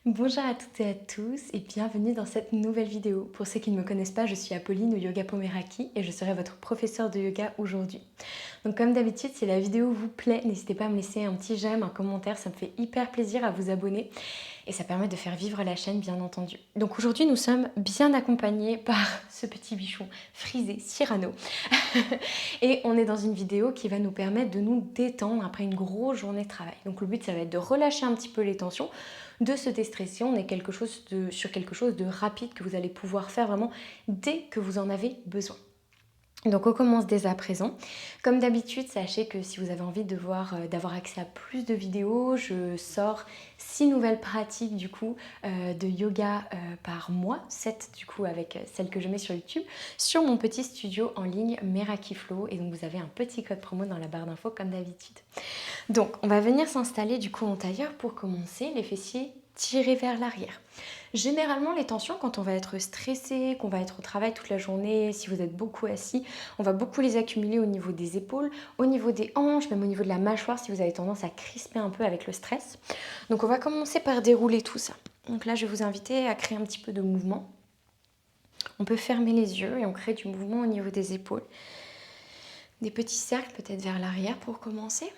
Bonjour à toutes et à tous et bienvenue dans cette nouvelle vidéo. Pour ceux qui ne me connaissent pas, je suis Apolline au Yoga Pomeraki et je serai votre professeure de yoga aujourd'hui. Donc comme d'habitude, si la vidéo vous plaît, n'hésitez pas à me laisser un petit j'aime, un commentaire, ça me fait hyper plaisir à vous abonner et ça permet de faire vivre la chaîne bien entendu. Donc aujourd'hui, nous sommes bien accompagnés par ce petit bichon frisé Cyrano et on est dans une vidéo qui va nous permettre de nous détendre après une grosse journée de travail. Donc le but, ça va être de relâcher un petit peu les tensions, de se déstresser. On est sur quelque chose de rapide que vous allez pouvoir faire vraiment dès que vous en avez besoin. Donc on commence dès à présent. Comme d'habitude, sachez que si vous avez envie d'avoir accès à plus de vidéos, je sors 6 nouvelles pratiques du coup de yoga par mois, 7 du coup avec celles que je mets sur YouTube, sur mon petit studio en ligne Meraki Flow. Et donc vous avez un petit code promo dans la barre d'infos comme d'habitude. Donc on va venir s'installer du coup en tailleur pour commencer, les fessiers tirés vers l'arrière. Généralement, les tensions, quand on va être stressé, qu'on va être au travail toute la journée, si vous êtes beaucoup assis, on va beaucoup les accumuler au niveau des épaules, au niveau des hanches, même au niveau de la mâchoire si vous avez tendance à crisper un peu avec le stress. Donc on va commencer par dérouler tout ça. Donc là, je vais vous inviter à créer un petit peu de mouvement. On peut fermer les yeux et on crée du mouvement au niveau des épaules. Des petits cercles peut-être vers l'arrière pour commencer.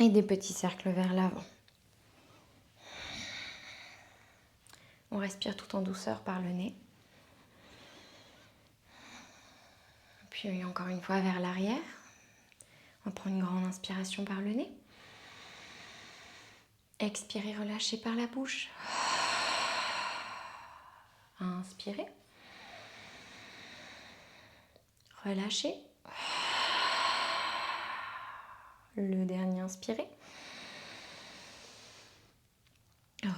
Et des petits cercles vers l'avant. On respire tout en douceur par le nez. Puis encore une fois vers l'arrière. On prend une grande inspiration par le nez. Expirez, relâchez par la bouche. Inspirez. Relâchez. Le dernier, inspirez.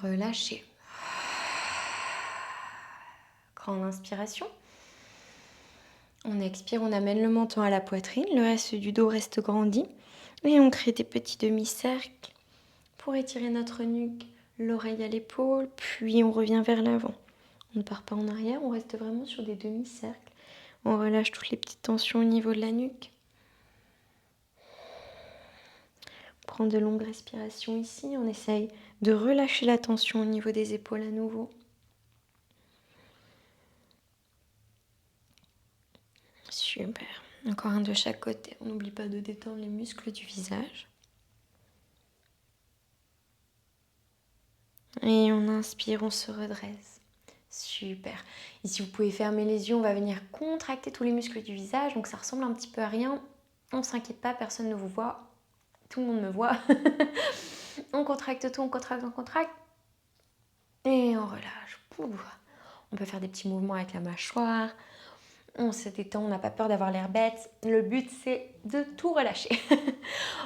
Relâchez. Grande inspiration. On expire, on amène le menton à la poitrine. Le reste du dos reste grandi. Et on crée des petits demi-cercles pour étirer notre nuque, l'oreille à l'épaule. Puis on revient vers l'avant. On ne part pas en arrière, on reste vraiment sur des demi-cercles. On relâche toutes les petites tensions au niveau de la nuque. On prend de longues respirations ici. On essaye de relâcher la tension au niveau des épaules à nouveau. Super. Encore un de chaque côté. On n'oublie pas de détendre les muscles du visage. Et on inspire, on se redresse. Super. Ici, vous pouvez fermer les yeux. On va venir contracter tous les muscles du visage. Donc, ça ressemble un petit peu à rien. On ne s'inquiète pas, personne ne vous voit. Tout le monde me voit. On contracte tout, on contracte, on contracte. Et on relâche. On peut faire des petits mouvements avec la mâchoire. On se détend, on n'a pas peur d'avoir l'air bête. Le but, c'est de tout relâcher.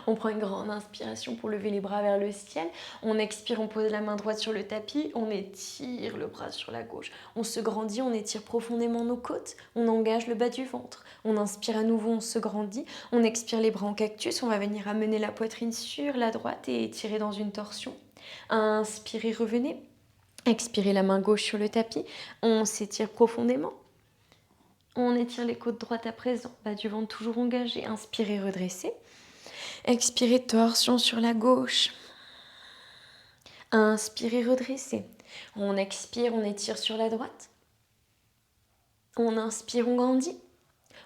On prend une grande inspiration pour lever les bras vers le ciel. On expire, on pose la main droite sur le tapis. On étire le bras sur la gauche. On se grandit, on étire profondément nos côtes. On engage le bas du ventre. On inspire à nouveau, on se grandit. On expire les bras en cactus. On va venir amener la poitrine sur la droite et étirer dans une torsion. Inspirez, revenez. Expirez la main gauche sur le tapis. On s'étire profondément. On étire les côtes droites à présent, bas du ventre toujours engagé. Inspirez, redressez. Expirez, torsion sur la gauche. Inspirez, redressez. On expire, on étire sur la droite. On inspire, on grandit.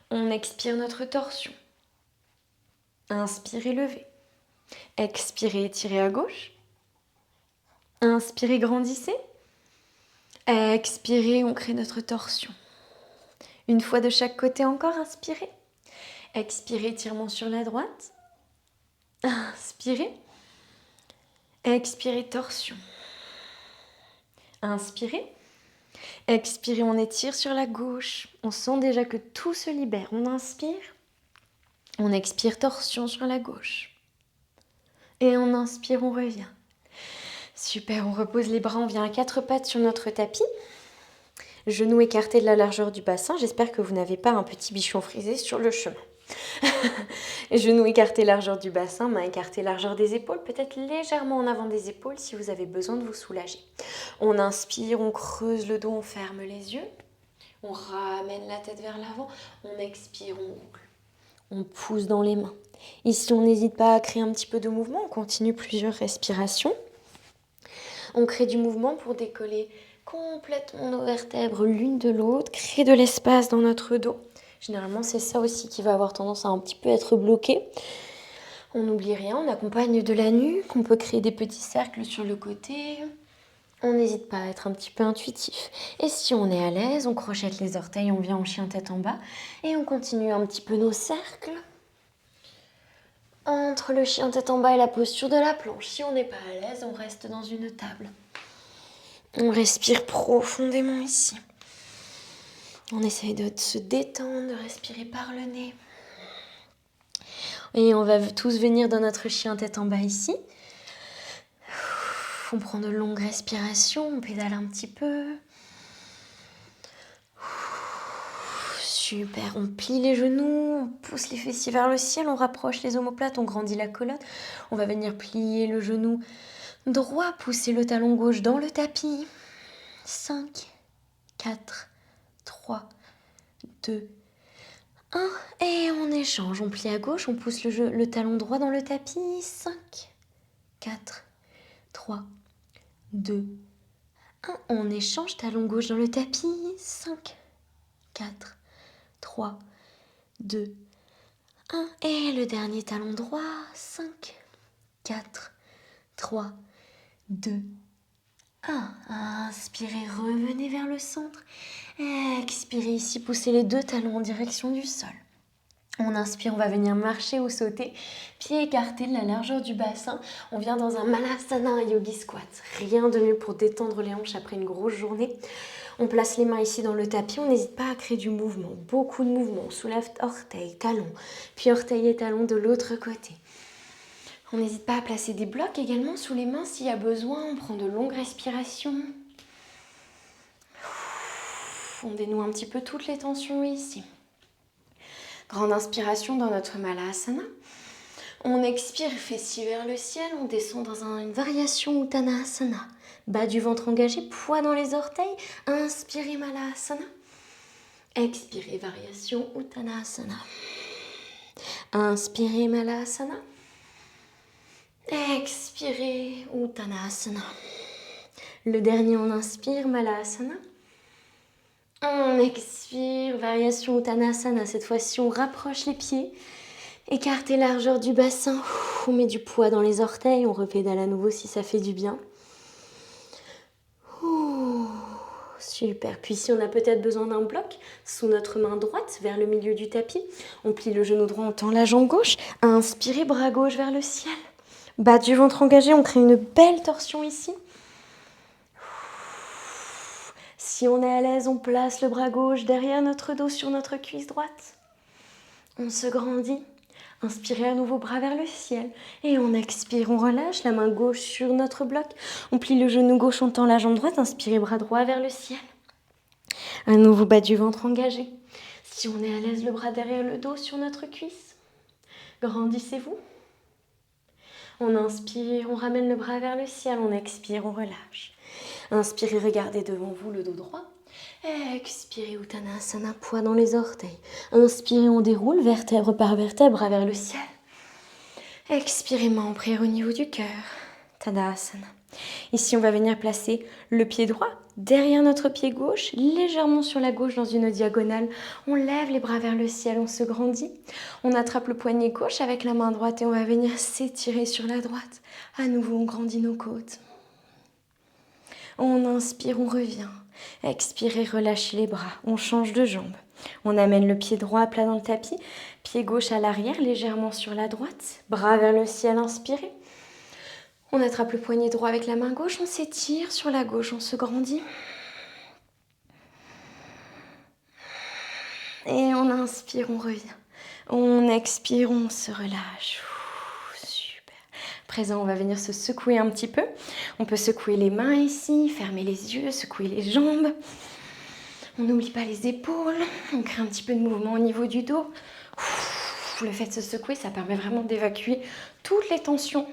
On expire notre torsion. Inspirez, levez. Expirez, étirez à gauche. Inspirez, grandissez. Expirez, on crée notre torsion. Une fois de chaque côté encore, inspirez. Expirez, étirement sur la droite. Inspirez. Expirez, torsion. Inspirez. Expirez, on étire sur la gauche. On sent déjà que tout se libère. On inspire. On expire, torsion sur la gauche. Et on inspire, on revient. Super, on repose les bras, on vient à quatre pattes sur notre tapis. Genoux écartés de la largeur du bassin. J'espère que vous n'avez pas un petit bichon frisé sur le chemin. Genoux écartés, largeur du bassin, mains écartées, largeur des épaules, peut-être légèrement en avant des épaules si vous avez besoin de vous soulager. On inspire, on creuse le dos, on ferme les yeux. On ramène la tête vers l'avant. On expire, on roule. On pousse dans les mains. Ici, on n'hésite pas à créer un petit peu de mouvement. On continue plusieurs respirations. On crée du mouvement pour décoller complètement nos vertèbres l'une de l'autre, créer de l'espace dans notre dos. Généralement, c'est ça aussi qui va avoir tendance à un petit peu être bloqué. On n'oublie rien, on accompagne de la nuque, on peut créer des petits cercles sur le côté. On n'hésite pas à être un petit peu intuitif. Et si on est à l'aise, on crochette les orteils, on vient en chien tête en bas et on continue un petit peu nos cercles. Entre le chien tête en bas et la posture de la planche. Si on n'est pas à l'aise, on reste dans une table. On respire profondément ici. On essaye de se détendre, de respirer par le nez. Et on va tous venir dans notre chien tête en bas ici. On prend de longues respirations, on pédale un petit peu. Super, on plie les genoux, on pousse les fessiers vers le ciel, on rapproche les omoplates, on grandit la colonne. On va venir plier le genou droit, pousser le talon gauche dans le tapis. 5, 4, 3, 2, 1. Et on échange, on plie à gauche, on pousse le talon droit dans le tapis. 5, 4, 3, 2, 1. On échange, talon gauche dans le tapis. 5, 4, 3, 2, 1. Et le dernier talon droit. 5, 4, 3, 2, 1. Inspirez, revenez vers le centre. Expirez ici, poussez les deux talons en direction du sol. On inspire, on va venir marcher ou sauter, pieds écartés de la largeur du bassin. On vient dans un Malasana, un Yogi Squat. Rien de mieux pour détendre les hanches après une grosse journée. On place les mains ici dans le tapis, on n'hésite pas à créer du mouvement, beaucoup de mouvement. On soulève orteil, talon, puis orteil et talon de l'autre côté. On n'hésite pas à placer des blocs également sous les mains s'il y a besoin. On prend de longues respirations. On dénoue un petit peu toutes les tensions ici. Grande inspiration dans notre Malasana. On expire, fessiers vers le ciel. On descend dans une variation Uttanasana. Bas du ventre engagé, poids dans les orteils. Inspirez Malasana. Expirez, variation Uttanasana. Inspirez Malasana. Expirez Uttanasana. Le dernier, on inspire Malasana. On expire, variation Uttanasana. Cette fois-ci, on rapproche les pieds. Écartez largeur du bassin. On met du poids dans les orteils. On repédale à nouveau si ça fait du bien. Super. Puis si on a peut-être besoin d'un bloc, sous notre main droite, vers le milieu du tapis, on plie le genou droit, on tend la jambe gauche. Inspirez, bras gauche vers le ciel. Bas du ventre engagé, on crée une belle torsion ici. Si on est à l'aise, on place le bras gauche derrière notre dos sur notre cuisse droite. On se grandit. Inspirez à nouveau, bras vers le ciel. Et on expire, on relâche la main gauche sur notre bloc. On plie le genou gauche, on tend la jambe droite. Inspirez, bras droit vers le ciel. À nouveau, bas du ventre engagé. Si on est à l'aise, le bras derrière le dos sur notre cuisse. Grandissez-vous. On inspire, on ramène le bras vers le ciel. On expire, on relâche. Inspirez, regardez devant vous le dos droit. Expirez, Uttanasana, poids dans les orteils. Inspirez, on déroule, vertèbre par vertèbre, bras vers le ciel. Expirez, main en prière au niveau du cœur. Tadasana. Ici, on va venir placer le pied droit derrière notre pied gauche, légèrement sur la gauche dans une diagonale. On lève les bras vers le ciel, on se grandit. On attrape le poignet gauche avec la main droite et on va venir s'étirer sur la droite. À nouveau, on grandit nos côtes. On inspire, on revient. Expirez, relâchez les bras. On change de jambe. On amène le pied droit à plat dans le tapis. Pied gauche à l'arrière, légèrement sur la droite. Bras vers le ciel, inspirez. On attrape le poignet droit avec la main gauche. On s'étire sur la gauche, on se grandit. Et on inspire, on revient. On expire, on se relâche. Présent, on va venir se secouer un petit peu. On peut secouer les mains ici, fermer les yeux, secouer les jambes. On n'oublie pas les épaules. On crée un petit peu de mouvement au niveau du dos. Le fait de se secouer, ça permet vraiment d'évacuer toutes les tensions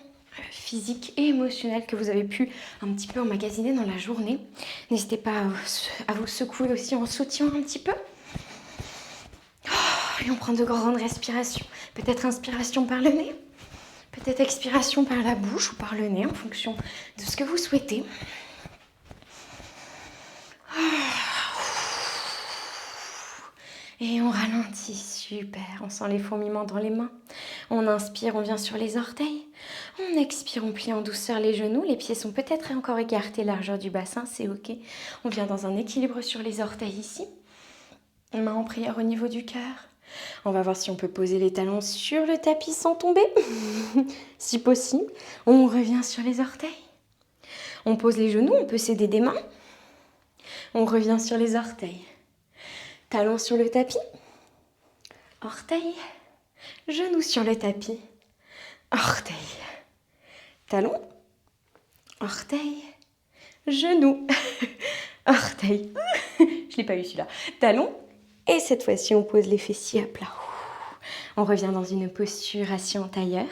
physiques et émotionnelles que vous avez pu un petit peu emmagasiner dans la journée. N'hésitez pas à vous secouer aussi en soutien un petit peu. Et on prend de grandes respirations. Peut-être inspiration par le nez. Peut-être expiration par la bouche ou par le nez en fonction de ce que vous souhaitez. Et on ralentit, super, on sent les fourmillements dans les mains. On inspire, on vient sur les orteils. On expire, on plie en douceur les genoux. Les pieds sont peut-être encore écartés, largeur du bassin, c'est ok. On vient dans un équilibre sur les orteils ici. Main en prière au niveau du cœur. On va voir si on peut poser les talons sur le tapis sans tomber, si possible. On revient sur les orteils. On pose les genoux, on peut s'aider des mains. On revient sur les orteils. Talons sur le tapis. Orteils. Genoux sur le tapis. Orteils. Talons. Orteils. Genoux. Orteils. Je ne l'ai pas eu celui-là. Talons. Et cette fois-ci, on pose les fessiers à plat. On revient dans une posture assis en tailleur.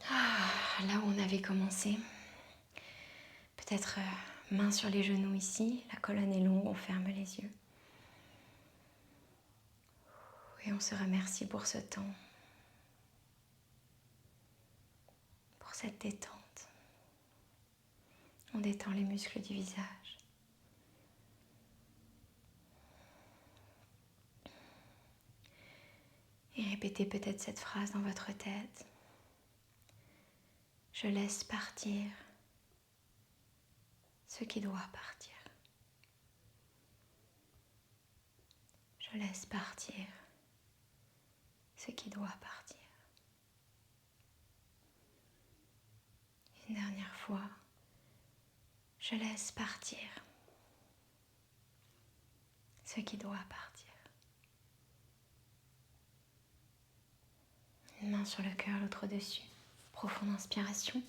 Là où on avait commencé. Peut-être main sur les genoux ici. La colonne est longue, on ferme les yeux. Et on se remercie pour ce temps. Pour cette détente. On détend les muscles du visage. Et répétez peut-être cette phrase dans votre tête. Je laisse partir ce qui doit partir. Je laisse partir ce qui doit partir. Une dernière fois, je laisse partir ce qui doit partir. Une main sur le cœur, l'autre au-dessus. Profonde inspiration.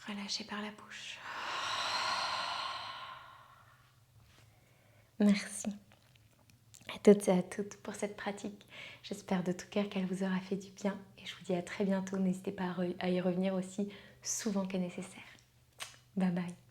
Relâchez par la bouche. Merci à toutes et à toutes pour cette pratique. J'espère de tout cœur qu'elle vous aura fait du bien et je vous dis à très bientôt. N'hésitez pas à y revenir aussi souvent que nécessaire. Bye bye.